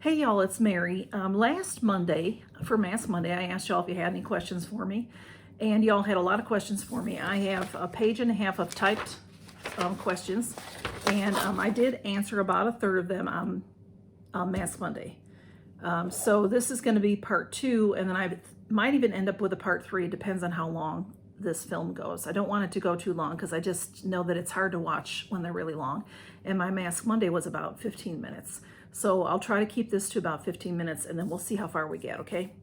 Hey y'all, it's Mary. Last Monday, for Mass Monday, I asked y'all if you had any questions for me, and y'all had a lot of questions for me. I have a page and a half of typed questions, and I did answer about a third of them on Mass Monday. So this is going to be part 2, and then I might even end up with a part 3. It depends on how long this film goes. I don't want it to go too long because I just know that it's hard to watch when they're really long, and my Mass Monday was about 15 minutes. So I'll try to keep this to about 15 minutes, and then we'll see how far we get, okay?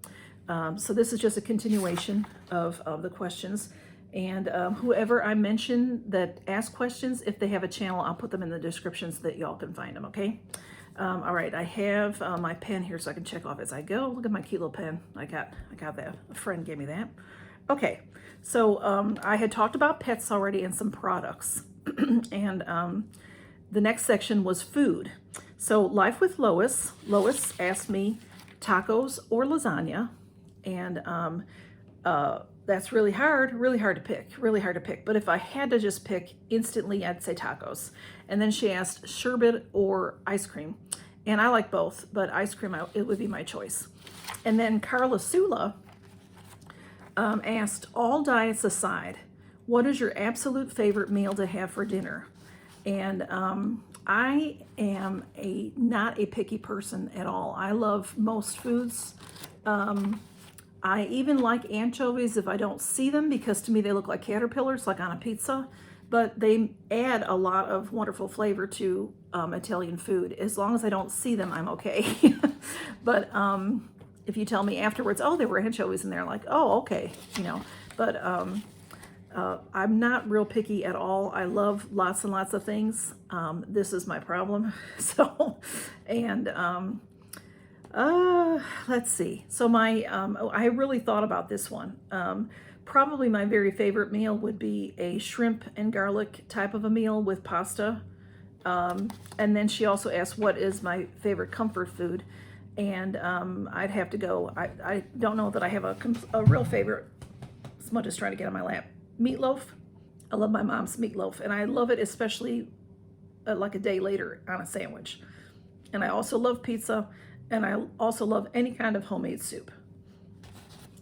So this is just a continuation of the questions. And whoever I mention that ask questions, if they have a channel, I'll put them in the description so that y'all can find them, okay? All right, I have my pen here so I can check off as I go. Look at my cute little pen. I got that. A friend gave me that. Okay, so I had talked about pets already and some products. And the next section was food. So Life with Lois. Lois asked me tacos or lasagna, and that's really hard to pick. But if I had to just pick instantly, I'd say tacos. And then she asked sherbet or ice cream, and I like both, but ice cream, it would be my choice. And then Carla Sula asked, all diets aside, what is your absolute favorite meal to have for dinner? And I am not a picky person at all. I love most foods. I even like anchovies if I don't see them, because to me they look like caterpillars, like on a pizza. But they add a lot of wonderful flavor to Italian food. As long as I don't see them, I'm okay. But if you tell me afterwards, oh, there were anchovies in there, like, oh, okay, you know. But I'm not real picky at all. I love lots and lots of things. This is my problem. So, and let's see. So I really thought about this one. Probably my very favorite meal would be a shrimp and garlic type of a meal with pasta. And then she also asked, what is my favorite comfort food? And I'd have to go, I don't know that I have a real favorite. Smudge is trying to get on my lap. Meatloaf. I love my mom's meatloaf, and I love it especially like a day later on a sandwich. And I also love pizza, and I also love any kind of homemade soup.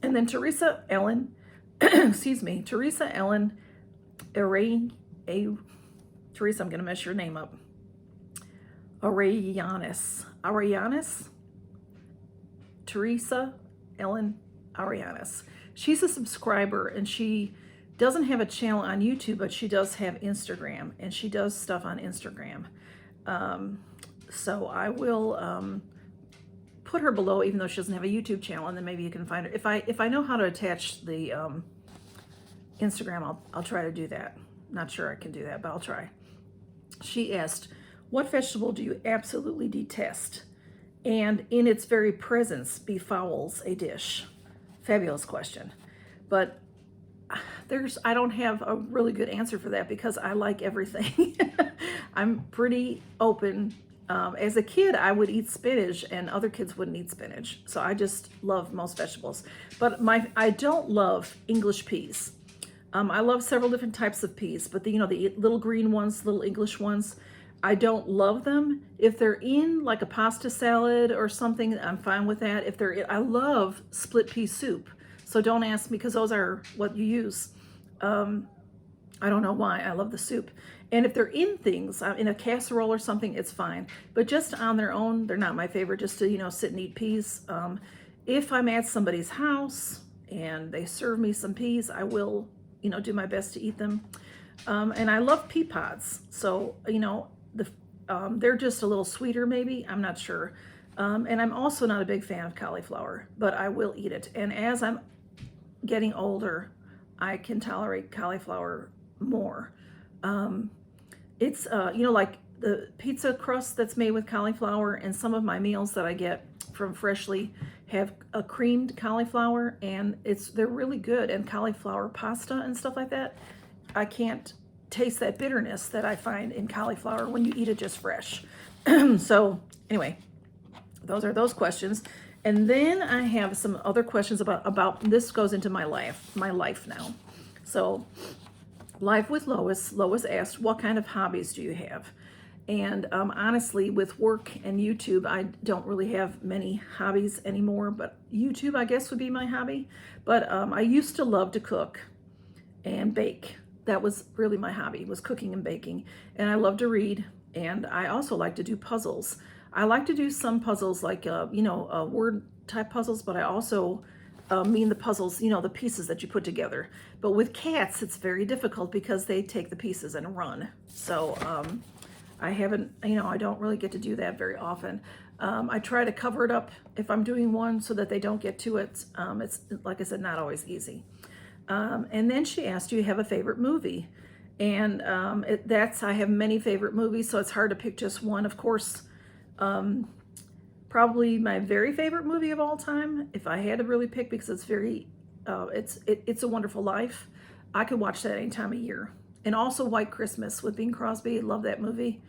And then Teresa Ellen, Teresa Ellen Teresa, I'm going to mess your name up. Arianis. Teresa Ellen Arianis. She's a subscriber, and she doesn't have a channel on YouTube, but she does have Instagram, and she does stuff on Instagram. So I will put her below, even though she doesn't have a YouTube channel, and then maybe you can find her. If I know how to attach the Instagram, I'll try to do that. Not sure I can do that, but I'll try. She asked, what vegetable do you absolutely detest, and in its very presence befouls a dish? Fabulous question. But I don't have a really good answer for that, because I like everything. I'm pretty open. As a kid, I would eat spinach, and other kids wouldn't eat spinach. So I just love most vegetables. But I don't love English peas. I love several different types of peas, but the little green ones, little English ones, I don't love them. If they're in like a pasta salad or something, I'm fine with that. I love split pea soup. So don't ask me, because those are what you use. I don't know why. I love the soup. And if they're in things, in a casserole or something, it's fine. But just on their own, they're not my favorite, just to, sit and eat peas. If I'm at somebody's house and they serve me some peas, I will, do my best to eat them. And I love pea pods. So, they're just a little sweeter, maybe. I'm not sure. And I'm also not a big fan of cauliflower, but I will eat it. And as I'm getting older, I can tolerate cauliflower more. It's, like the pizza crust that's made with cauliflower, and some of my meals that I get from Freshly have a creamed cauliflower, and they're really good. And cauliflower pasta and stuff like that, I can't taste that bitterness that I find in cauliflower when you eat it just fresh. So anyway, those are those questions. And then I have some other questions about this goes into my life now. So Life with Lois. Lois asked, what kind of hobbies do you have? And honestly, with work and YouTube, I don't really have many hobbies anymore, but YouTube, I guess, would be my hobby. But I used to love to cook and bake. That was really my hobby, was cooking and baking. And I love to read, and I also like to do puzzles. I like to do some puzzles like, word type puzzles, but I also mean the puzzles, the pieces that you put together. But with cats, it's very difficult because they take the pieces and run. So I haven't, I don't really get to do that very often. I try to cover it up if I'm doing one so that they don't get to it. It's, like I said, not always easy. And then she asked, do you have a favorite movie? And I have many favorite movies, so it's hard to pick just one. Of course, probably my very favorite movie of all time, if I had to really pick, because it's It's a Wonderful Life. I could watch that any time of year. And also White Christmas with Bing Crosby. Love that movie.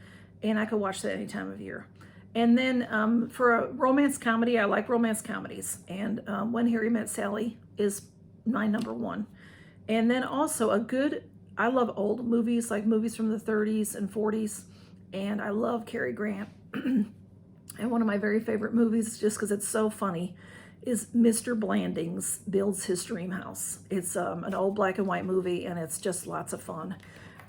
And I could watch that any time of year. And then for a romance comedy, I like romance comedies. And When Harry Met Sally is my number one. And then also I love old movies, like movies from the 30s and 40s. And I love Cary Grant. And one of my very favorite movies, just because it's so funny, is Mr. Blandings Builds His Dream House. It's an old black and white movie, and it's just lots of fun.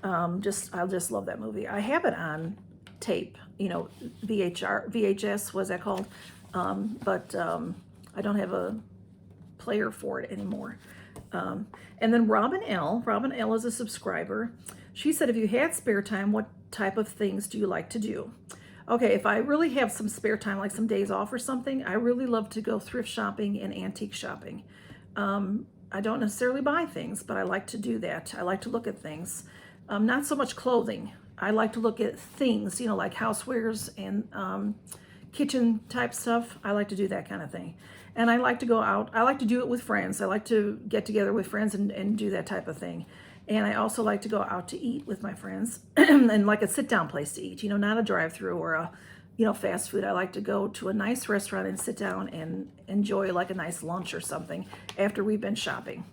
I just love that movie. I have it on tape, VHS, what's that called? But I don't have a player for it anymore. And then Robin L is a subscriber. She said, if you had spare time, what type of things do you like to do? Okay, if I really have some spare time, like some days off or something, I really love to go thrift shopping and antique shopping. I don't necessarily buy things, but I like to do that. I like to look at things. Not so much clothing. I like to look at things, like housewares and kitchen type stuff. I like to do that kind of thing. And I like to go out. I like to do it with friends. I like to get together with friends and do that type of thing. And I also like to go out to eat with my friends and like a sit-down place to eat, not a drive-through or a, fast food. I like to go to a nice restaurant and sit down and enjoy like a nice lunch or something after we've been shopping.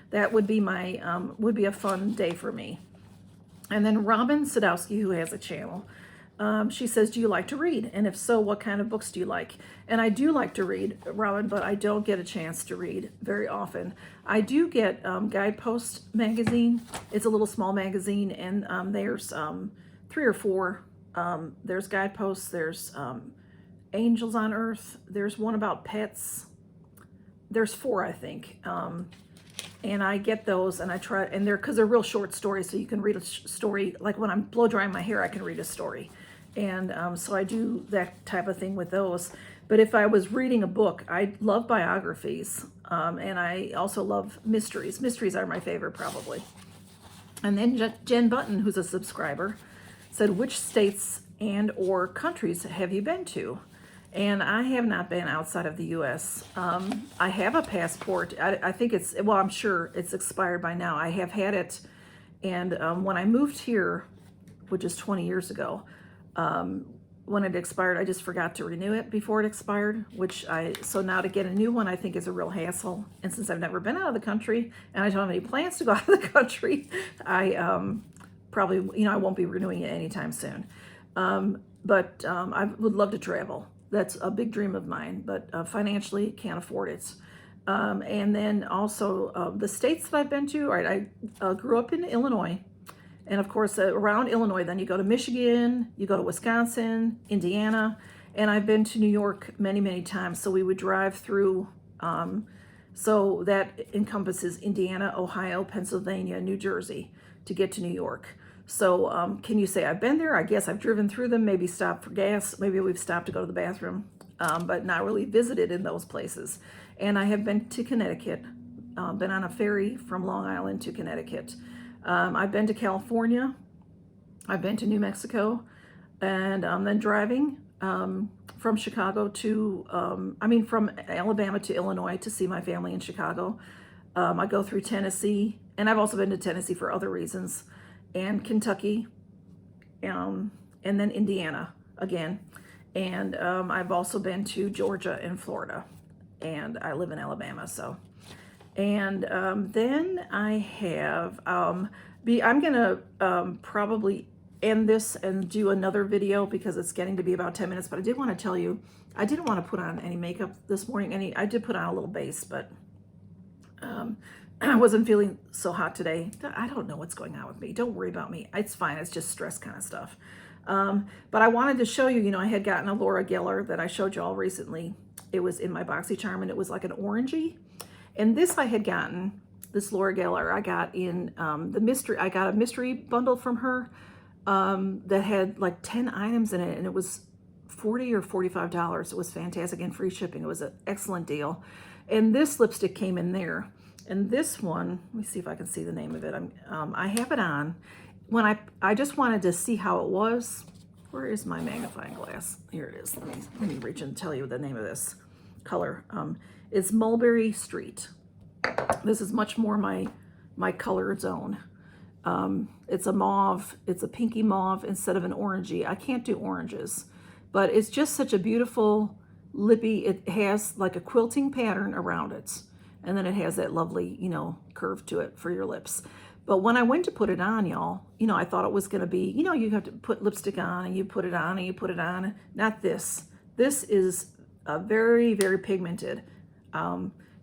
That would be would be a fun day for me. And then Robin Sadowsky, who has a channel, she says, do you like to read? And if so, what kind of books do you like? And I do like to read, Robin, but I don't get a chance to read very often. I do get Guidepost magazine. It's a little small magazine, and there's 3 or 4. There's Guideposts, there's Angels on Earth, there's one about pets. There's 4, I think. And I get those, and I try, and because they're real short stories, so you can read a story. Like when I'm blow drying my hair, I can read a story. And so I do that type of thing with those. But if I was reading a book, I love biographies, and I also love mysteries. Mysteries are my favorite, probably. And then Jen Button, who's a subscriber, said, which states and or countries have you been to? And I have not been outside of the U.S. I have a passport. I think I'm sure it's expired by now. I have had it, and when I moved here, which is 20 years ago, when it expired, I just forgot to renew it before it expired, so now to get a new one, I think is a real hassle. And since I've never been out of the country, and I don't have any plans to go out of the country, I probably, I won't be renewing it anytime soon. But I would love to travel. That's a big dream of mine, but financially can't afford it. And then also the states that I've been to, all right, I grew up in Illinois. And of course, around Illinois, then you go to Michigan, you go to Wisconsin, Indiana, and I've been to New York many, many times. So we would drive through, so that encompasses Indiana, Ohio, Pennsylvania, New Jersey to get to New York. So can you say I've been there? I guess I've driven through them, maybe stopped for gas, maybe we've stopped to go to the bathroom, but not really visited in those places. And I have been to Connecticut, been on a ferry from Long Island to Connecticut. I've been to California, I've been to New Mexico, and then driving from Chicago to, from Alabama to Illinois to see my family in Chicago. I go through Tennessee, and I've also been to Tennessee for other reasons, and Kentucky, and then Indiana again. And I've also been to Georgia and Florida, and I live in Alabama, so. And then I have, I'm going to probably end this and do another video because it's getting to be about 10 minutes, but I did want to tell you, I didn't want to put on any makeup this morning. I did put on a little base, but I wasn't feeling so hot today. I don't know what's going on with me. Don't worry about me. It's fine. It's just stress kind of stuff. But I wanted to show you, I had gotten a Laura Geller that I showed you all recently. It was in my Boxycharm, and it was like an orangey. And this I had gotten, this Laura Geller, I got in I got a mystery bundle from her that had like 10 items in it, and it was $40 or $45. It was fantastic, and free shipping. It was an excellent deal. And this lipstick came in there. And this one, let me see if I can see the name of it. I have it on. When I just wanted to see how it was. Where is my magnifying glass? Here it is. Let me reach and tell you the name of this color. It's Mulberry Street. This is much more my color zone. It's a mauve. It's a pinky mauve instead of an orangey. I can't do oranges, but it's just such a beautiful lippy. It has like a quilting pattern around it, and then it has that lovely, curve to it for your lips. But when I went to put it on, y'all, I thought it was going to be, you have to put lipstick on and you put it on and you put it on. Not this. This is very, very pigmented.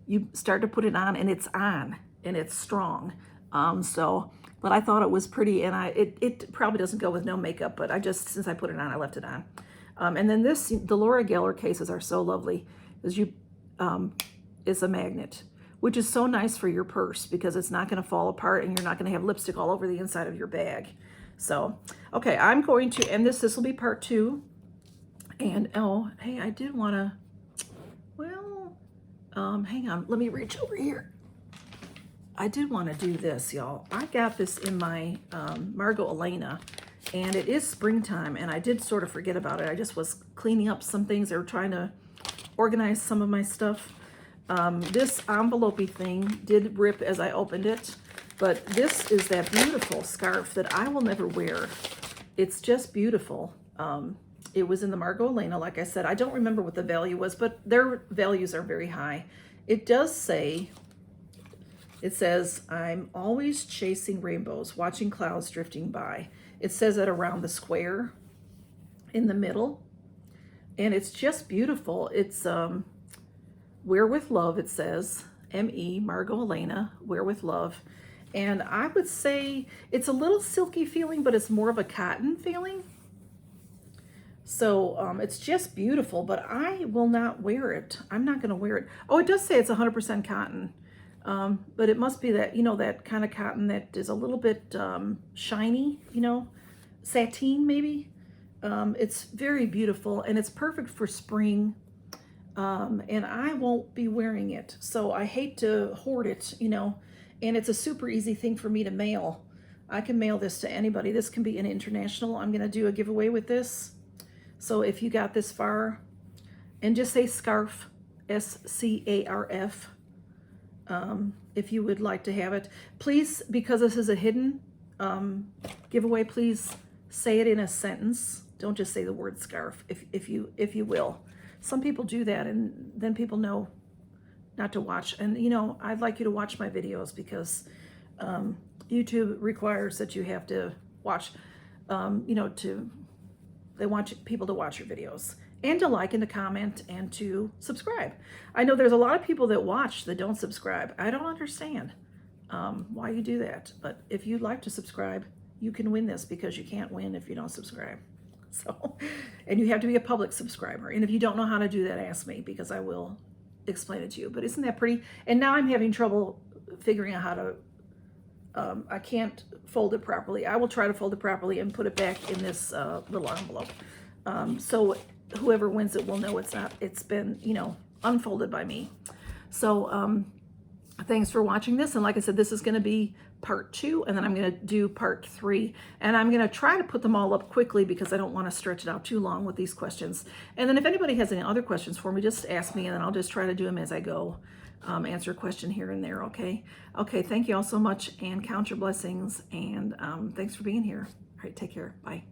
You start to put it on and it's on and it's strong. But I thought it was pretty, and it probably doesn't go with no makeup, but since I put it on, I left it on. And then the Laura Geller cases are so lovely, it's a magnet, which is so nice for your purse because it's not going to fall apart and you're not going to have lipstick all over the inside of your bag. So, okay, I'm going to end this. This will be part 2. And, oh, hey, I did want to, hang on. Let me reach over here. I did want to do this, y'all. I got this in my Margot Elena, and it is springtime, and I did sort of forget about it. I just was cleaning up some things. They were trying to organize some of my stuff. This envelope-y thing did rip as I opened it, but this is that beautiful scarf that I will never wear. It's just beautiful. It was in the Margot Elena, like I said. I don't remember what the value was, but their values are very high. It does say, it says, I'm always chasing rainbows, watching clouds drifting by. It says it around the square in the middle, and it's just beautiful. It's Wear with Love, it says, M-E, Margot Elena, Wear with Love. And I would say it's a little silky feeling, but it's more of a cotton feeling. So it's just beautiful, but I will not wear it. I'm not going to wear it. Oh, it does say it's 100% cotton. But it must be that, that kind of cotton that is a little bit shiny, sateen maybe. It's very beautiful, and it's perfect for spring. And I won't be wearing it. So I hate to hoard it, and it's a super easy thing for me to mail. I can mail this to anybody. This can be an international. I'm going to do a giveaway with this. So if you got this far, and just say scarf, S-C-A-R-F, if you would like to have it. Please, because this is a hidden giveaway, please say it in a sentence. Don't just say the word scarf, if you will. Some people do that, and then people know not to watch. And, I'd like you to watch my videos because YouTube requires that you have to watch, they want people to watch your videos and to like and to comment and to subscribe. I know there's a lot of people that watch that don't subscribe. I don't understand why you do that. But if you'd like to subscribe, you can win this because you can't win if you don't subscribe. So, and you have to be a public subscriber. And if you don't know how to do that, ask me because I will explain it to you. But isn't that pretty? And now I'm having trouble figuring out how to, I can't fold it properly. I will try to fold it properly and put it back in this little envelope. So whoever wins it will know it's been, unfolded by me. So thanks for watching this. And like I said, this is going to be part 2, and then I'm going to do part 3, and I'm going to try to put them all up quickly because I don't want to stretch it out too long with these questions. And then if anybody has any other questions for me, just ask me, and then I'll just try to do them as I go, answer a question here and there. Okay, thank you all so much, and count your blessings, and thanks for being here. All right, take care. Bye.